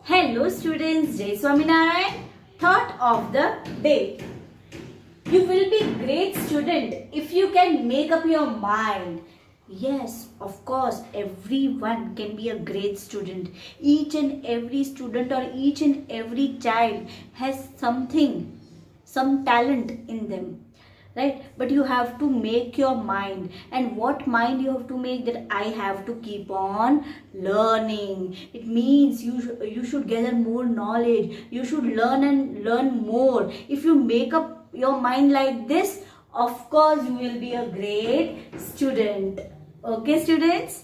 Hello students, Jai Swaminarayan. Thought of the day. You will be great student if you can make up your mind. Yes, of course, everyone can be a great student. Each and every student or each and every child has something, some talent in them, right? But you have to make your mind. And what mind you have to make? That I have to keep on learning. It means you should gather more knowledge. You should learn and learn more. If you make up your mind like this, of course you will be a great student. Okay students,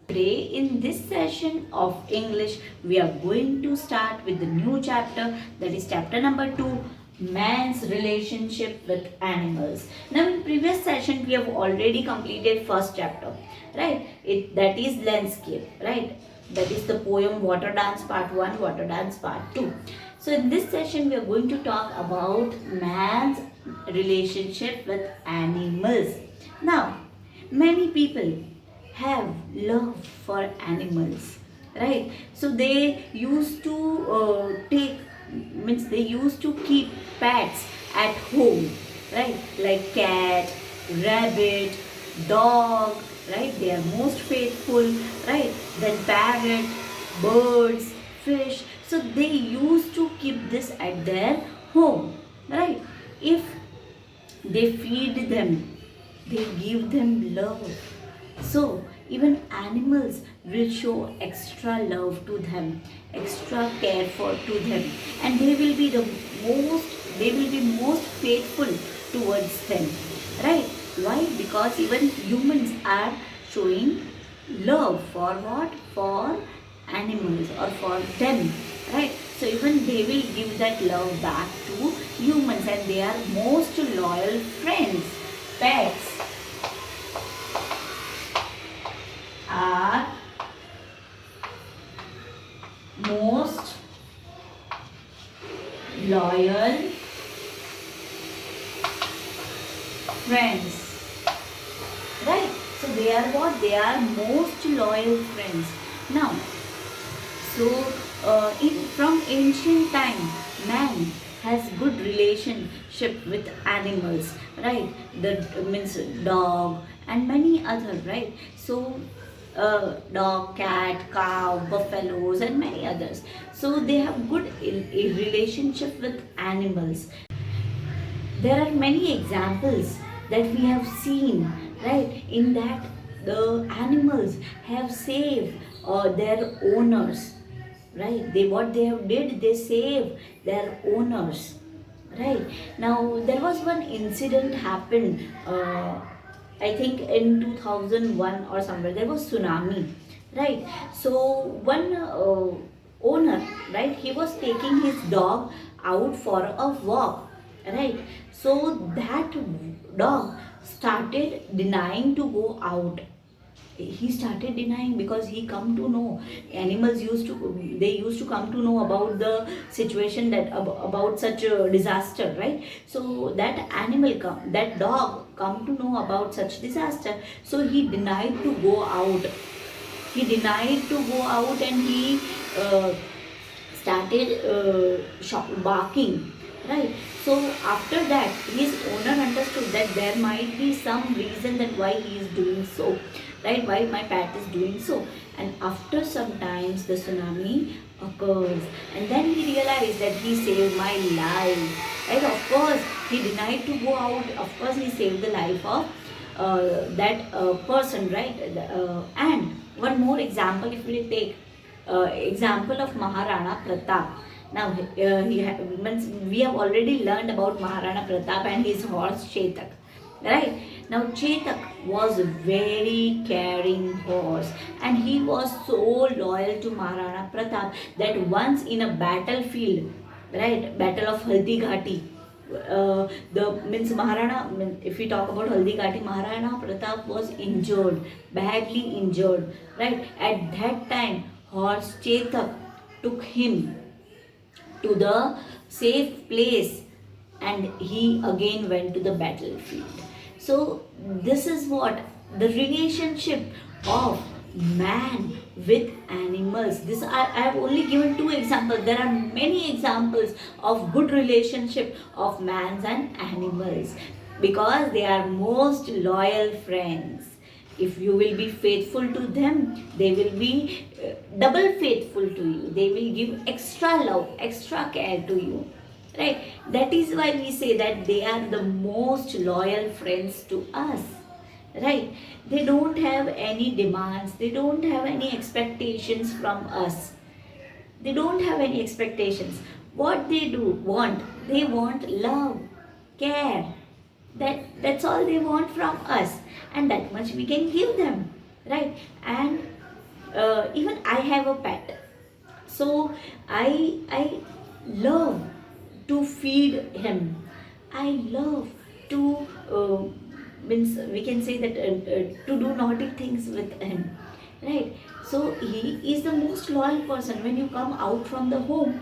today in this session of English we are going to start with the new chapter, that is chapter number 2, man's relationship with animals. Now in previous session we have already completed first chapter, right? That is landscape, right? That is the poem Water Dance part 1, Water Dance part 2. So in this session we are going to talk about man's relationship with animals. Now many people have love for animals, right? So they used to they used to keep pets at home, right? Like cat, rabbit, dog, right? They are most faithful, right? Then parrot, birds, fish. So they used to keep this at their home, right? If they feed them, they give them love. So even animals will show extra love to them, extra care for to them, and they will be most faithful towards them, right? Why? Because even humans are showing love for what? For animals or for them, right? So even they will give that love back to humans, and they are most loyal friends. Pets are most loyal friends, right? So they are what? They are most loyal friends. Now, from ancient time, man has good relationship with animals, right? That means dog and many other, right? So dog, cat, cow, buffaloes and many others. So they have good relationship with animals. There are many examples that we have seen, right? In that the animals have saved their owners, right? What they have did, they save their owners, right? Now there was one incident happened, I think in 2001 or somewhere. There was tsunami, right? So one owner, right, he was taking his dog out for a walk, right? So that dog started denying to go out. He started denying because he come to know, animals used to come to know about the situation, that about such a disaster, right? So that dog come to know about such disaster. So he denied to go out. And he started barking, right? So after that his owner understood that there might be some reason that why he is doing so, right? Why my pet is doing so. And after some times the tsunami occurs, and then he realized that he saved my life, right? Of course he denied to go out. Of course he saved the life of that person, right? And one more example, if we take example of Maharana Pratap. Now we have already learned about Maharana Pratap and his horse Chetak, right? Now Chetak was a very caring horse, and he was so loyal to Maharana Pratap that once in a battlefield, right, battle of Haldi Ghati, if we talk about Haldi Ghati, Maharana Pratap was injured, badly injured, right? At that time horse Chetak took him to the safe place, and he again went to the battlefield. So this is what the relationship of man with animals. This I have only given two examples. There are many examples of good relationship of mans and animals, because they are most loyal friends. If you will be faithful to them, they will be double faithful to you. They will give extra love, extra care to you, right? That is why we say that they are the most loyal friends to us, right? They don't have any demands, they don't have any expectations from us. They don't have any expectations. What they do want, they want love, care. That's all they want from us, and that much we can give them, right? And even I have a pet, so I love to feed him. I love to means we can say that to do naughty things with him, right? So he is the most loyal person. When you come out from the home,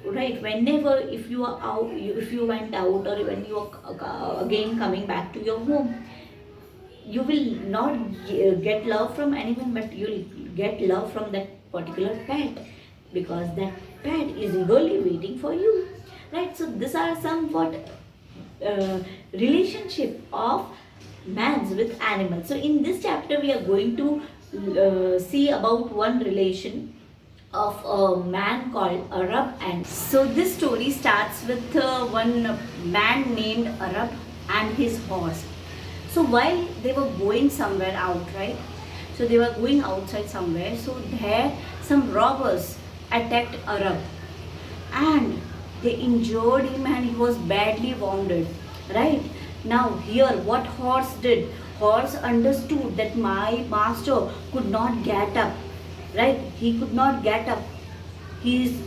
right, whenever if you are out, if you went out, or when you are again coming back to your home, you will not get love from anyone, but you will get love from that particular pet, because that pet is eagerly waiting for you, right? So these are somewhat relationship of mans with animals. So in this chapter we are going to see about one relation of a man called Arab. And so this story starts with one man named Arab and his horse. So while they were going somewhere out, right? So they were going outside somewhere. So there some robbers attacked Arab, and they injured him, and he was badly wounded, right? Now here what horse did? Horse understood that my master could not get up, right? He could not get up. He is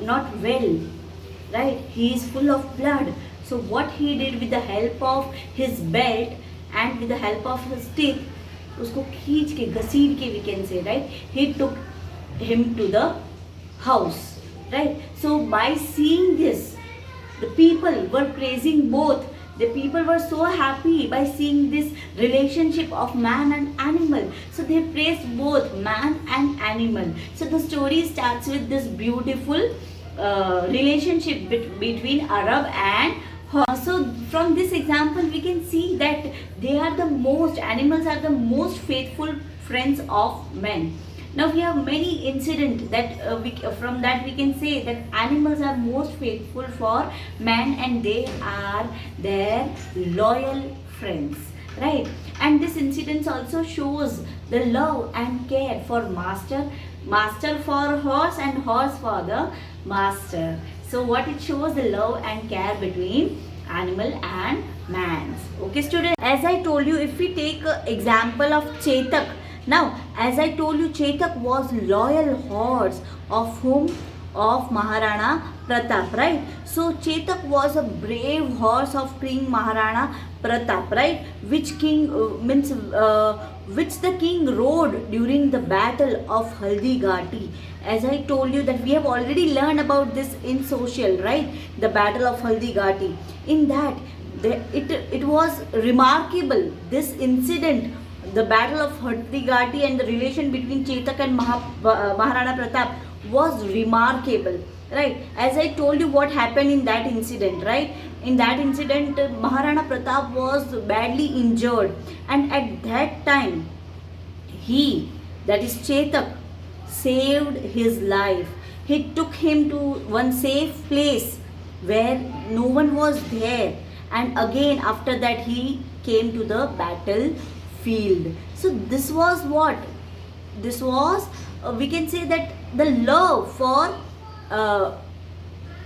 not well, right? He is full of blood. So what he did, with the help of his belt and with the help of his stick, उसको खींच के घसीट के, we can say, right? He took him to the house, right? So by seeing this, the people were praising both. The people were so happy by seeing this relationship of man and animal. So they praised both man and animal. So the story starts with this beautiful relationship between Arab and horse. So from this example we can see that they are the most, animals are the most faithful friends of men. Now we have many incidents that from that we can say that animals are most faithful for man, and they are their loyal friends, right? And this incident also shows the love and care for master for horse, and horse for the master. So what it shows, the love and care between animal and man's. Okay students, as I told you, if we take example of Chetak. Now, as I told you, Chetak was loyal horse of whom? Of Maharana Pratap, right? So Chetak was a brave horse of King Maharana Pratap, right? Which king which the king rode during the battle of Haldi Ghati. As I told you that we have already learned about this in social, right? The battle of Haldi Ghati. In that, it was remarkable. This incident, the battle of Haldi Ghati, and the relation between Chetak and Maharana Pratap was remarkable, right? As I told you what happened in that incident, right? In that incident, Maharana Pratap was badly injured, and at that time, he, that is Chetak, saved his life. He took him to one safe place where no one was there, and again after that he came to the battlefield. So this was what? This was we can say that the love for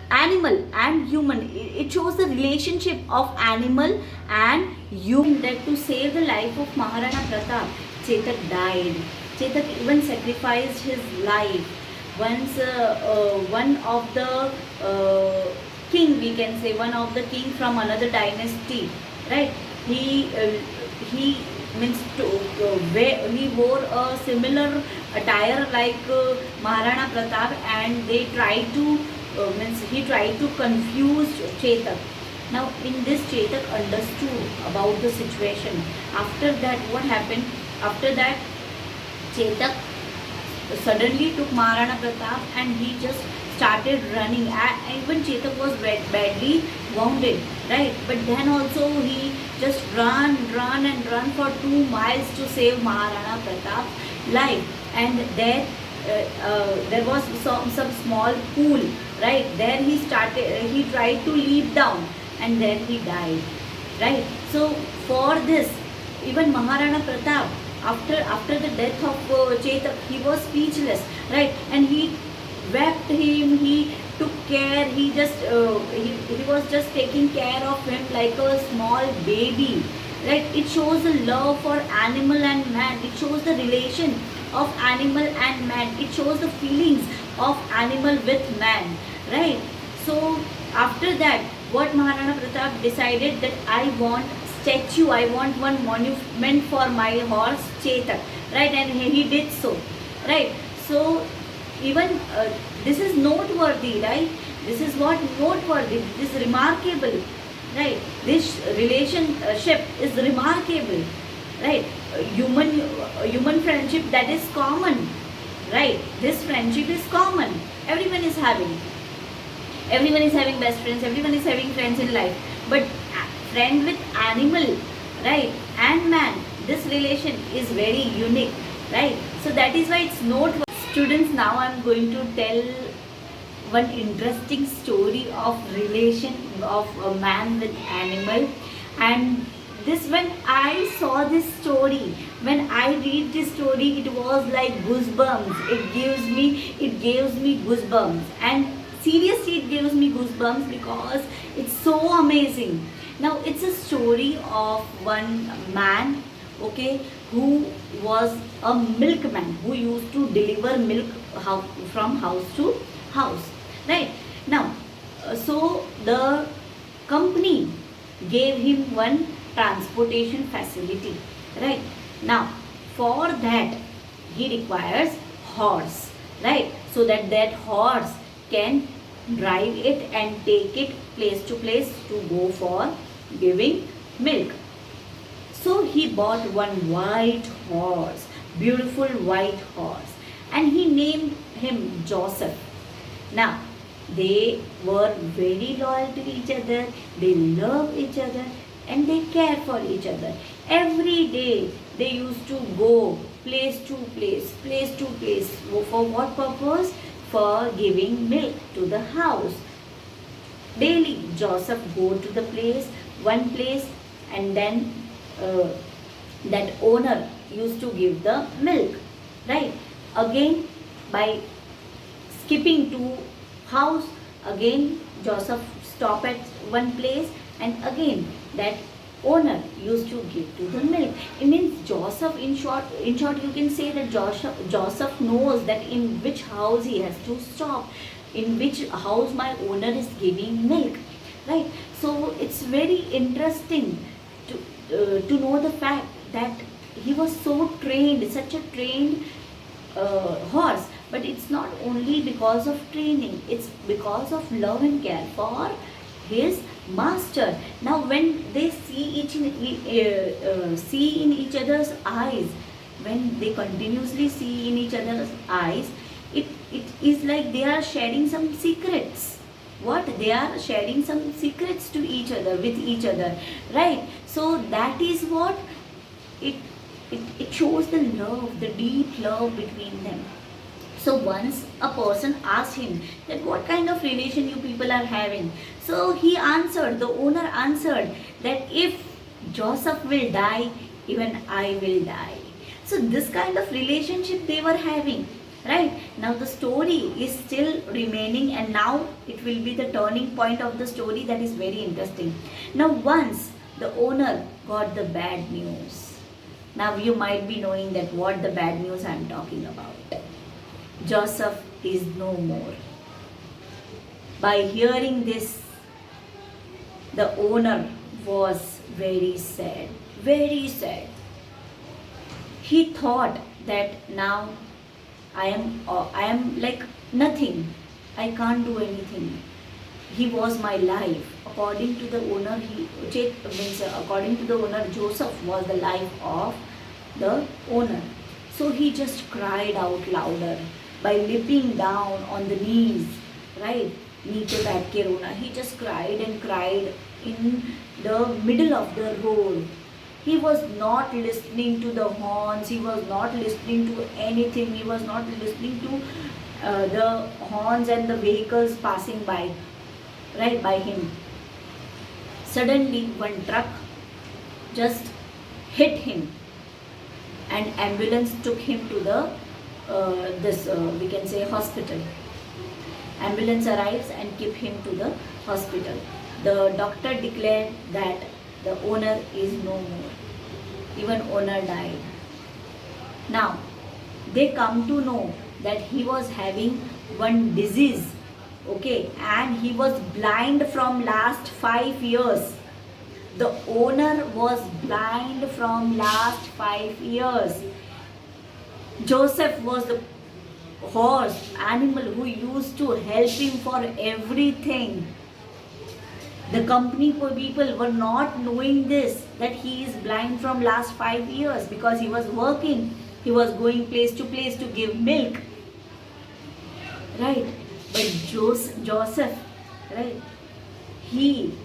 animal and human. It shows the relationship of animal and human. That to save the life of Maharana Pratap, Chetak died. Chetak even sacrificed his life. Once one of the king, we can say, one of the king from another dynasty, right? He means he wore a similar attire like Maharana Pratap, and they tried to he tried to confuse Chetak. Now in this, Chetak understood about the situation. After that, what happened? After that, Chetak suddenly took Maharana Pratap and he just started running. Even Chetak was badly wounded, right? But then also he just run and run for 2 miles to save Maharana Pratap's life. And there was some small pool, right? There he tried to leap down and then he died, right? So for this, even Maharana Pratap, after the death of Chetak, he was speechless, right? And he wept him, he took care, he was just taking care of him like a small baby, right? It shows the love for animal and man. It shows the relation of animal and man. It shows the feelings of animal with man, right? So after that, what Maharana Pratap decided, that I want statue, I want one monument for my horse Chetak, right? And he did so, right? So even this is noteworthy, right? This is what noteworthy, this is remarkable, right? This relationship is remarkable, right? Human friendship, that is common, right? This friendship is common, everyone is having best friends, everyone is having friends in life, but friend with animal, right, and man, this relation is very unique, right? So that is why it's noteworthy. Students, now I'm going to tell one interesting story of relation of a man with animal. And this, when I saw this story, when I read this story, it was like goosebumps. It gives me goosebumps, and seriously it gives me goosebumps because it's so amazing. Now it's a story of one man, okay, who was a milkman, who used to deliver milk from house to house, right? Now, so the company gave him one transportation facility, right? Now, for that he requires horse, right? So that horse can drive it and take it place to place to go for giving milk. So he bought one white horse, beautiful white horse, and he named him Joseph. Now, they were very loyal to each other, they love each other, and they care for each other. Every day they used to go place to place. For what purpose? For giving milk to the house. Daily Joseph go to the one place, and then that owner used to give the milk, right? Again, by skipping to house, again Joseph stop at one place, and again that owner used to give to the milk. It means Joseph, in short you can say that Joseph knows that in which house he has to stop, in which house my owner is giving milk, right? So it's very interesting to know the fact that he was so trained, such a trained horse. But it's not only because of training, it's because of love and care for his master. Now when they see in each other's eyes, when they continuously see in each other's eyes, it is like they are sharing some secrets. What? They are sharing some secrets to each other, with each other, right? So that is what it shows, the love, the deep love between them. So once a person asked him that what kind of relation you people are having. So he answered, the owner answered, that if Joseph will die, even I will die. So this kind of relationship they were having, right? Now the story is still remaining, and now it will be the turning point of the story that is very interesting. Now once the owner got the bad news. Now you might be knowing that what the bad news I am talking about. Joseph is no more. By hearing this, the owner was very sad, very sad. He thought that now I am like nothing. I can't do anything. He was my life. According to the owner, according to the owner, Joseph was the life of the owner. So he just cried out louder by leaping down on the knees, right? नीचे बैठ के रोना. He just cried and cried in the middle of the road. He was not listening to the horns. He was not listening to anything. He was not listening to the horns and the vehicles passing by, right, by him. Suddenly, one truck just hit him, and ambulance took him to the we can say hospital. Ambulance arrives and keep him to the hospital. The doctor declared that the owner is no more. Even owner died. Now, they come to know that he was having one disease, okay, and he was blind from last 5 years. The owner was blind from last 5 years. Joseph was the horse, animal who used to help him for everything. The company people were not knowing this, that he is blind from last 5 years, because he was working. He was going place to give milk. Right? But Joseph, right?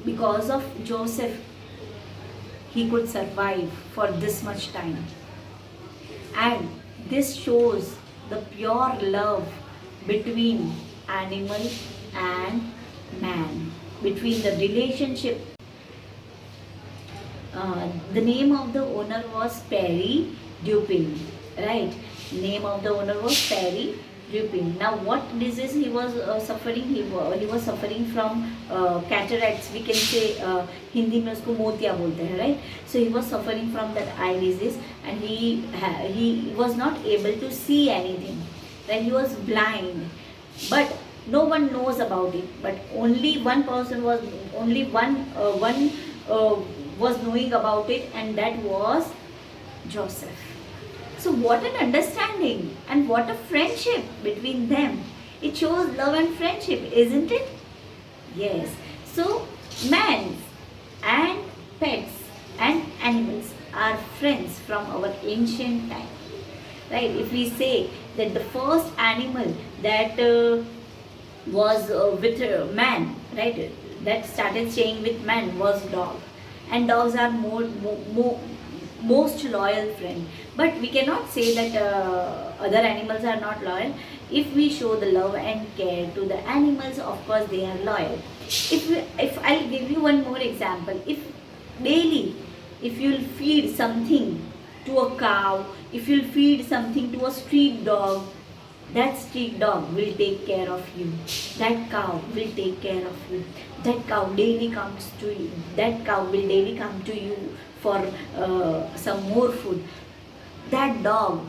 Because of Joseph, he could survive for this much time. And this shows the pure love between animal and man, between the relationship. The name of the owner was Perry Dupin, right? Name of the owner was Perry Dupin. Now, what disease he was suffering? He was suffering from cataracts. We can say Hindi में उसको मोतिया बोलते हैं, right? So he was suffering from that eye disease, and he was not able to see anything. Then he was blind, but no one knows about it. But only one person was was knowing about it, and that was Joseph. So what an understanding and what a friendship between them. It shows love and friendship, isn't it? Yes. So man and pets and animals are friends from our ancient time. Right? If we say that the first animal that was with man, right, that started staying with man was dog. And dogs are most loyal friend. But we cannot say that other animals are not loyal. If we show the love and care to the animals, of course they are loyal. If I'll give you one more example. If daily, if you'll feed something to a cow, if you'll feed something to a street dog, that street dog will take care of you. That cow will take care of you. That cow daily comes to you. That cow will daily come to you for some more food. That dog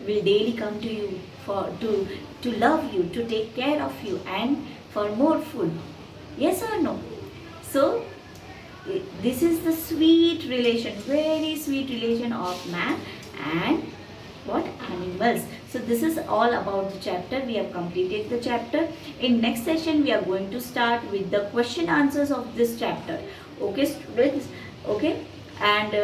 will daily come to you to love you, to take care of you, and for more food. Yes or no? So this is the sweet relation, very sweet relation of man and what? Animals. So this is all about the chapter. We have completed the chapter. In next session, we are going to start with the question answers of this chapter. Okay, students? Okay. And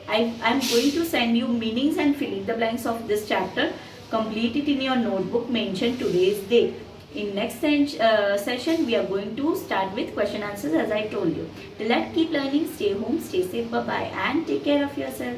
I am going to send you meanings and fill in the blanks of this chapter. Complete it in your notebook. Mention today's date. In next session, we are going to start with question answers, as I told you. Till that, keep learning, stay home, stay safe, bye-bye, and take care of yourself.